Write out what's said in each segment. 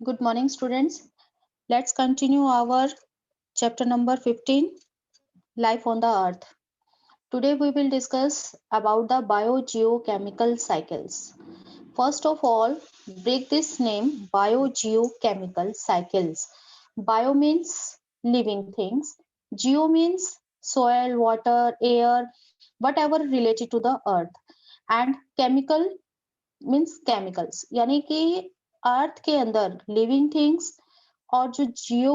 Good morning, students. Let's continue our chapter number 15, Life on the Earth. Today we will discuss about the biogeochemical cycles. First of all, break this name biogeochemical cycles. Bio means living things. Geo means soil, water, air, whatever related to the earth. And chemical means chemicals यानी कि अर्थ के अंदर living things और जो जियो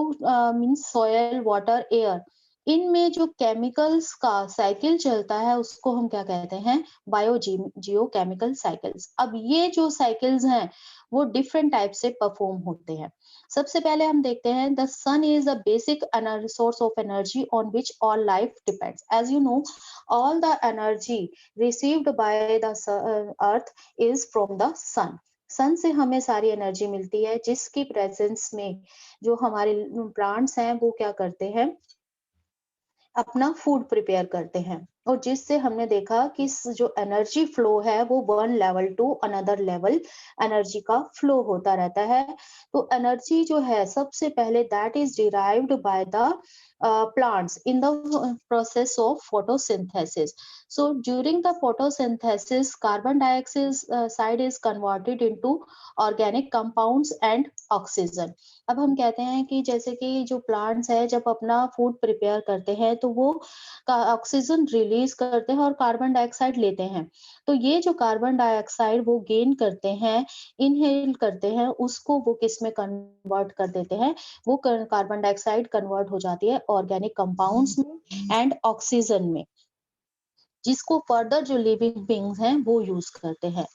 means soil water air इनमें जो chemicals का cycle चलता है उसको हम क्या कहते हैं बायो जियो केमिकल साइकिल्स। अब ये जो साइकिल्स हैं वो डिफरेंट टाइप से परफॉर्म होते हैं। सबसे पहले हम देखते हैं the sun is the basic source of energy on which all life depends. As you know, all the energy received by the earth is from the sun. सन से हमें सारी एनर्जी मिलती है जिसकी प्रेजेंस में जो हमारे प्लांट्स हैं वो क्या करते हैं, अपना फूड प्रिपेयर करते हैं। और जिससे हमने देखा कि जो एनर्जी फ्लो है वो one level to another level energy का फ्लो होता रहता है। तो एनर्जी जो है सबसे पहले that is derived by the plants in the process of photosynthesis. So during the photosynthesis, carbon dioxide is converted into organic compounds and oxygen. अब हम कहते हैं कि जैसे कि जो प्लांट्स है जब अपना फूड प्रिपेयर करते हैं तो वो ऑक्सीजन रिलीज करते हैं और कार्बन डाइऑक्साइड लेते हैं। तो ये जो कार्बन डाइऑक्साइड वो गेन करते हैं, इनहेल करते हैं, उसको वो किस में कन्वर्ट कर देते हैं, वो कार्बन डाइऑक्साइड कन्वर्ट हो जाती है ऑर्गेनिक कंपाउंड्स में एंड ऑक्सीजन में, जिसको फर्दर जो लिविंग बींग्स हैं वो यूज करते हैं।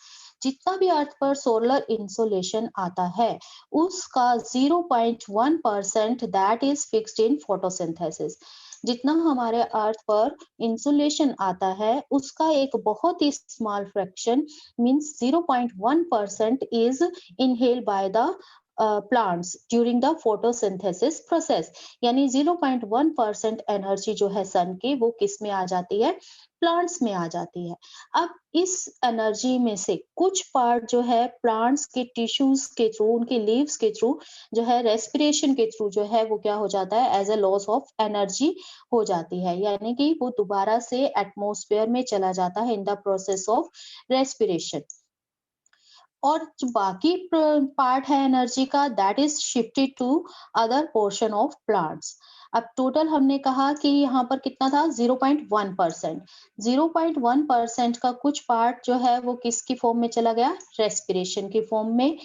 जितना भी अर्थ पर सोलर इंसोलेशन आता है उसका 0.1% that is fixed in photosynthesis. जितना हमारे अर्थ पर इंसुलेशन आता है उसका एक बहुत ही small fraction means 0.1% is inhale by the plants during the photosynthesis process. यानी 0.1% एनर्जी जो है सन की वो किस में आ जाती है, प्लांट्स में आ जाती है। अब इस एनर्जी में से कुछ पार्ट जो है प्लांट्स के टिश्यूज के थ्रू, उनके लीव्स के थ्रू जो है रेस्पिरेशन के थ्रू जो है वो क्या हो जाता है, as a loss of energy हो जाती है। यानी कि वो दोबारा से एटमॉस्फेयर में चला जाता है in the process of respiration. और जो बाकी पार्ट है एनर्जी का that is shifted to other portion of plants. अब टोटल हमने कहा कि यहाँ पर कितना था 0.1%। 0.1% का कुछ पार्ट जो है वो किसकी फॉर्म में चला गया, रेस्पिरेशन की फॉर्म में,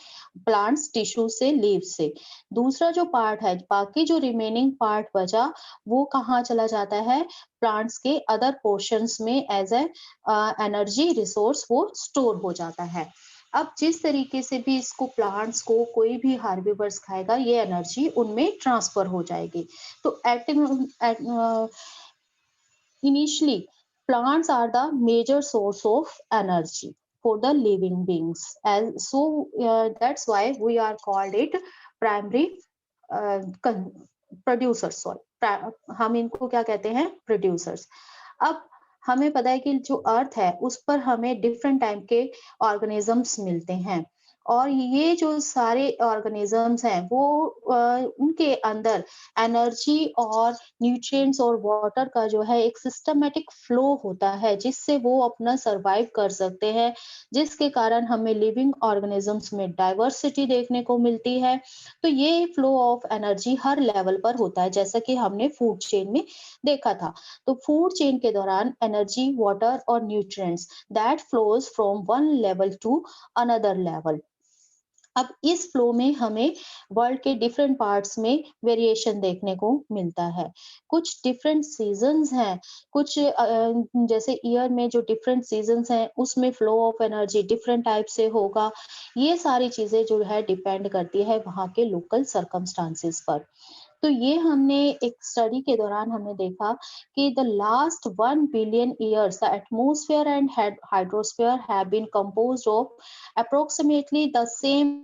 प्लांट्स टिश्यू से, लीव से। दूसरा जो पार्ट है, बाकी जो रिमेनिंग पार्ट बचा वो कहाँ चला जाता है, प्लांट्स के अदर पोर्शंस में एज ए एनर्जी रिसोर्स वो स्टोर हो जाता है। अब जिस तरीके से भी इसको प्लांट्स को कोई भी हार्बिवर्स खाएगा ये एनर्जी उनमें ट्रांसफर हो जाएगी। तो initially plants are the major source of energy for the living beings, and so that's why we are called it primary producers. हम इनको क्या कहते हैं, प्रोड्यूसर्स। अब हमें पता है कि जो अर्थ है उस पर हमें डिफरेंट टाइप के ऑर्गेनिजम्स मिलते हैं और ये जो सारे ऑर्गेनिजम्स हैं वो उनके अंदर एनर्जी और न्यूट्रिएंट्स और वाटर का जो है एक सिस्टमेटिक फ्लो होता है जिससे वो अपना सरवाइव कर सकते हैं, जिसके कारण हमें लिविंग ऑर्गेनिजम्स में डाइवर्सिटी देखने को मिलती है। तो ये flow of energy her level पर होता है जैसा कि हमने फूड चेन में देखा था। तो फूड चेन के दौरान एनर्जी, वाटर और nutrients that flows from one level to another level. अब इस फ्लो में हमें वर्ल्ड के डिफरेंट पार्ट्स में वेरिएशन देखने को मिलता है। कुछ डिफरेंट सीजन्स हैं, कुछ जैसे ईयर में जो डिफरेंट सीजन्स हैं उसमें flow of energy different type से होगा। ये सारी चीजें जो है डिपेंड करती है वहाँ के लोकल सर्कमस्टांसेस पर। तो ये हमने एक स्टडी के दौरान हमने देखा कि the last 1 billion years the atmosphere and hydrosphere have been composed of approximately the same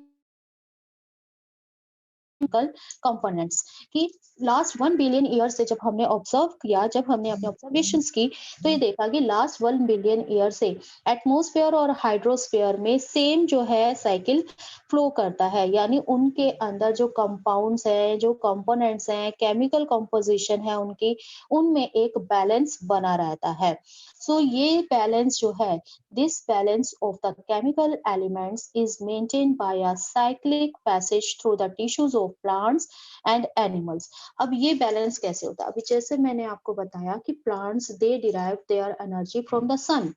chemical components कि लास्ट 1 बिलियन ईयर से जब हमने ऑब्जर्व किया, जब हमने अपने ऑब्जर्वेशंस की, तो ये देखा कि लास्ट 1 बिलियन ईयर से एटमॉस्फेयर और हाइड्रोस्फेयर में सेम जो है साइकिल फ्लो करता है, यानी उनके अंदर जो कंपाउंड्स हैं, जो कंपोनेंट्स हैं, केमिकल कंपोजिशन है उनकी, उनमें एक बैलेंस बना रहता है। सो ये बैलेंस जो है, this balance of the chemical elements is maintained by a cyclic passage through the tissues of plants and animals. अब ये बैलेंस कैसे होता है? अभी जैसे मैंने आपको बताया कि plants they derive their energy from the sun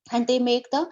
and they make the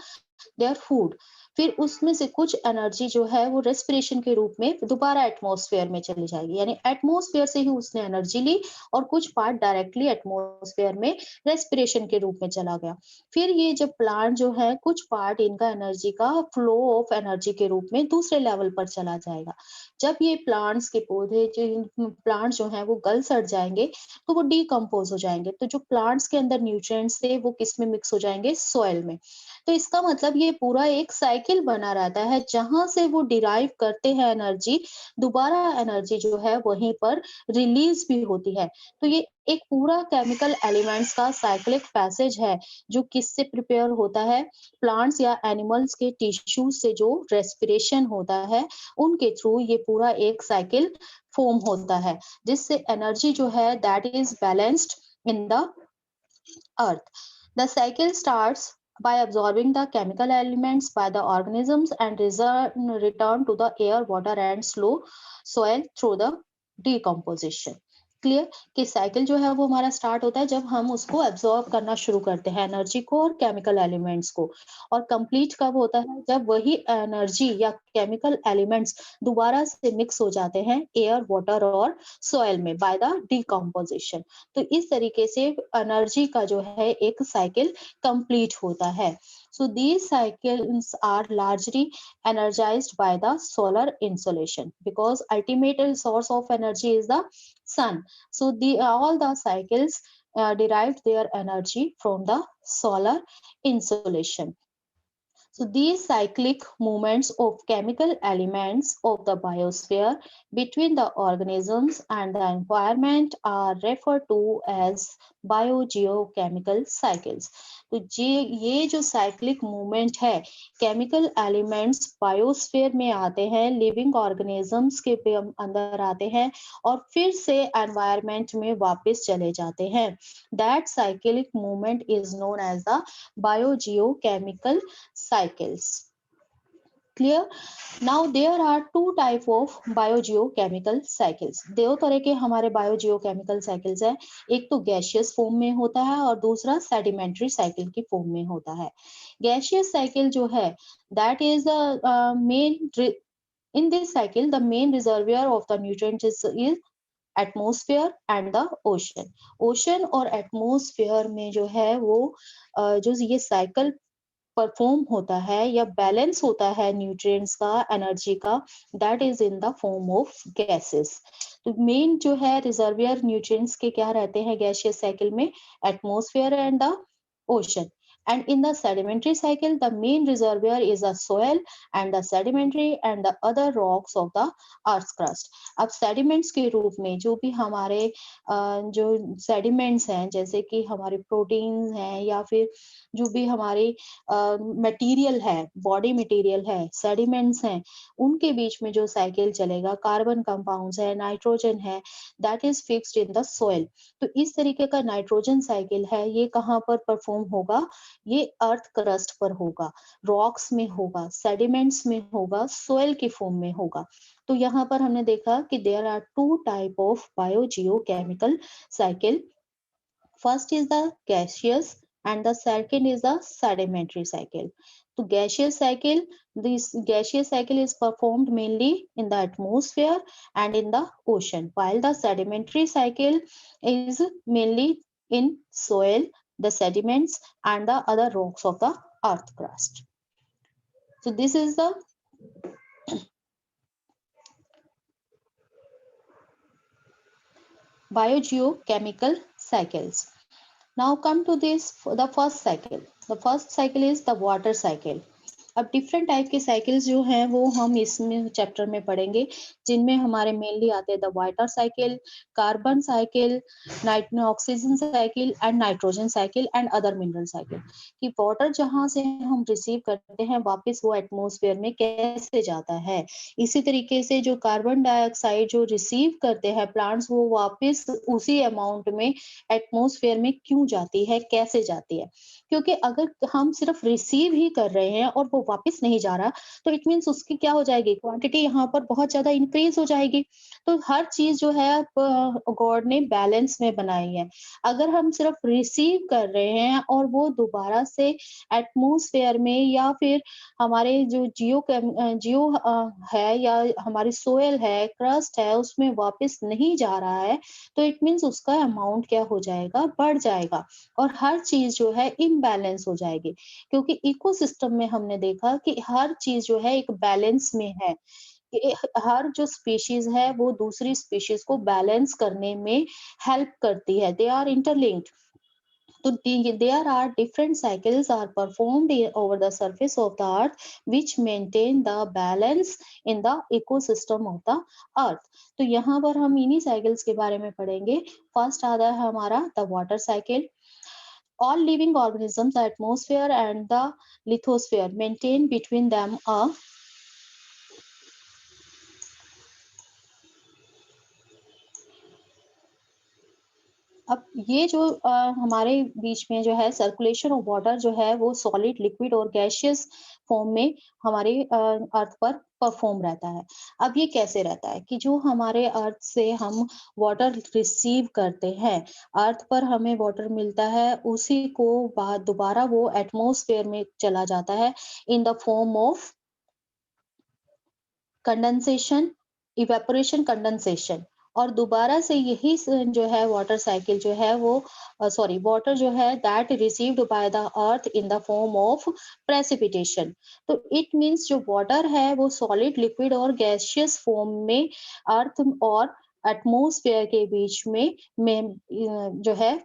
their food. फिर उसमें से कुछ एनर्जी जो है वो रेस्पिरेशन के रूप में दोबारा एटमॉस्फेयर में चली जाएगी, यानी एटमॉस्फेयर से ही उसने एनर्जी ली और कुछ पार्ट डायरेक्टली एटमॉस्फेयर में रेस्पिरेशन के रूप में चला गया। फिर ये जब प्लांट जो है, कुछ पार्ट इनका एनर्जी का फ्लो ऑफ एनर्जी के रूप में दूसरे लेवल पर चला जाएगा। जब ये प्लांट्स के पौधे जो प्लांट जो है वो गल सड़ जाएंगे तो वो डीकम्पोज हो जाएंगे। तो जो प्लांट्स के अंदर न्यूट्रिएंट्स थे वो किस में मिक्स हो जाएंगे? सॉइल में। तो इसका मतलब ये पूरा एक साइकिल बना रहता है, जहां से वो डिराइव करते हैं एनर्जी, दोबारा एनर्जी जो है वहीं पर रिलीज भी होती है। तो ये एक पूरा केमिकल एलिमेंट्स का साइक्लिक पैसेज है, जो किससे प्रिपेयर होता है? प्लांट्स या एनिमल्स के टिश्यूज से जो रेस्पिरेशन होता है उनके थ्रू ये पूरा एक साइकिल फॉर्म होता है, जिससे एनर्जी जो है that is balanced in the earth. The cycle starts by absorbing the chemical elements by the organisms and return to the air, water and slow soil through the decomposition. Clear कि cycle जो है वो हमारा start होता है जब हम उसको एब्जॉर्ब करना शुरू करते हैं, एनर्जी को और केमिकल एलिमेंट्स को, और कंप्लीट कब होता है? जब वही एनर्जी या केमिकल एलिमेंट्स दोबारा से मिक्स हो जाते हैं एयर, वाटर और सॉइल में बाय द डिकम्पोजिशन। तो इस तरीके से एनर्जी का जो है एक साइकिल कंप्लीट होता है। So these cycles are largely energized by the solar insolation because ultimate source of energy is the sun. So all the cycles derived their energy from the solar insolation. So these cyclic movements of chemical elements of the biosphere between the organisms and the environment are referred to as biogeochemical cycles. तो ये जो cyclic movement है, chemical elements biosphere में आते हैं, living organisms के अंदर आते हैं और फिर से एनवायरनमेंट में वापस चले जाते हैं। That cyclic movement is known as the biogeochemical cycles. Clear? Now there are two type of biogeochemical cycles. दो तरह के हमारे biogeochemical cycles हैं, एक तो gaseous form में होता है और दूसरा sedimentary cycle की form में होता है। Gaseous cycle जो है that is the main in this cycle the main reservoir of the nutrients is atmosphere and the ocean. Ocean और एटमॉस्फेयर में जो है वो जो ये साइकिल परफॉर्म होता है या बैलेंस होता है न्यूट्रिएंट्स का, एनर्जी का, that is in the form of gases. तो मेन जो है रिजर्वियर न्यूट्रिएंट्स के क्या रहते हैं गैसियस साइकिल में? Atmosphere and the ocean. And in the sedimentary cycle, the main reservoir is the soil and the sedimentary and the other rocks of the earth's crust. अब sediments के रूप में जो भी हमारे जो sediments हैं, जैसे कि हमारे प्रोटीन्स हैं या फिर जो भी हमारे मटेरियल है, बॉडी मटेरियल है, sediments हैं, उनके बीच में जो साइकिल चलेगा, कार्बन कंपाउंड्स है, नाइट्रोजन है, that is fixed in the soil. तो इस तरीके का नाइट्रोजन साइकिल है, ये कहाँ पर परफॉर्म होगा? ये अर्थ क्रस्ट पर होगा, रॉक्स में होगा, सेडिमेंट्स में होगा, सोइल की फॉर्म में होगा। तो यहाँ पर हमने देखा कि there are two type of biogeochemical cycle. First is the gaseous and the second is the sedimentary cycle. So gaseous cycle, this gaseous cycle is performed mainly in the atmosphere and in the ocean, while the sedimentary cycle is mainly in soil, the sediments and the other rocks of the earth crust. So this is the biogeochemical cycles. Now come to this, the first cycle. The first cycle is the water cycle. अब different type के cycles जो हैं वो हम इसमें chapter में पढ़ेंगे, जिनमें हमारे मेनली आते हैं the water cycle, carbon cycle, oxygen cycle and nitrogen cycle and other mineral cycle. कि वाटर जहाँ से हम रिसीव करते हैं वापस वो एटमॉस्फेयर में कैसे जाता है। इसी तरीके से जो कार्बन डाइऑक्साइड जो रिसीव करते हैं प्लांट्स, वो वापस उसी अमाउंट में एटमॉस्फेयर में क्यों जाती है, कैसे जाती है। क्योंकि अगर हम सिर्फ रिसीव ही कर रहे हैं और वो वापस नहीं जा रहा, तो इट मीन्स उसकी क्या हो जाएगी, क्वांटिटी यहाँ पर बहुत ज्यादा इंक्रीज हो जाएगी। तो हर चीज जो है गॉड ने बैलेंस में बनाई है। अगर हम सिर्फ रिसीव कर रहे हैं और वो दोबारा से एटमॉस्फेयर में या फिर हमारे जो जियो है या हमारी सोयल है, क्रस्ट है, उसमें वापस नहीं जा रहा है, तो इट मीन्स उसका अमाउंट क्या हो जाएगा, बढ़ जाएगा और हर चीज जो है इम्बैलेंस हो जाएगी। क्योंकि इकोसिस्टम में हमने देखा कि हर चीज जो है एक बैलेंस में है। कि हर जो स्पीशीज है वो दूसरी स्पीशीज को बैलेंस करने में हेल्प करती है, दे आर इंटरलिंक्ड। तो there are different cycles are performed over the surface of the earth which maintain the balance in the ecosystem of the earth। तो यहाँ पर हम इन्हीं साइकिल्स के बारे में पढ़ेंगे। फर्स्ट आता है हमारा the water cycle. All living organisms, the atmosphere and the lithosphere maintain between them a अब ये जो हमारे बीच में जो है सर्कुलेशन ऑफ वाटर जो है वो सॉलिड, लिक्विड और गैसियस फॉर्म में हमारे अर्थ पर परफॉर्म रहता है। अब ये कैसे रहता है कि जो हमारे अर्थ से हम वाटर रिसीव करते हैं, अर्थ पर हमें वाटर मिलता है, उसी को बाद दोबारा वो एटमॉस्फेयर में चला जाता है in the form of condensation, evaporation, condensation. और दोबारा से यही जो है वाटर साइकिल जो है वो वाटर जो है that received by the earth in the form of precipitation. तो इट मींस जो वाटर है वो सॉलिड, लिक्विड और गैसियस फॉर्म में अर्थ और एटमॉस्फेयर के बीच में जो है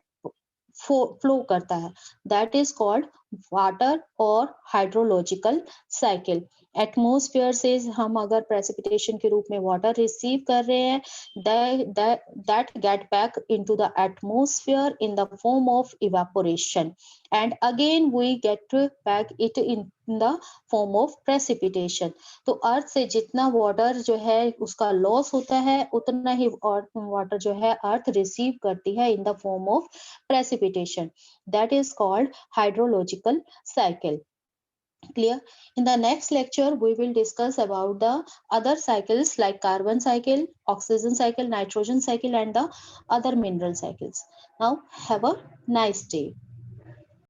फ्लो करता है। दैट इज कॉल्ड वाटर और हाइड्रोलॉजिकल साइकिल। एटमॉस्फेयर से हम अगर प्रेसिपिटेशन के रूप में वाटर रिसीव कर रहे हैं, that get back into the atmosphere in the form of evaporation and again we get back it in the form of precipitation. तो अर्थ से जितना वाटर जो है उसका लॉस होता है, उतना ही वाटर जो है अर्थ रिसीव करती है in the form of precipitation. That is called hydrological cycle. Clear? In the next lecture, we will discuss about the other cycles like carbon cycle, oxygen cycle, nitrogen cycle, and the other mineral cycles. Now, have a nice day.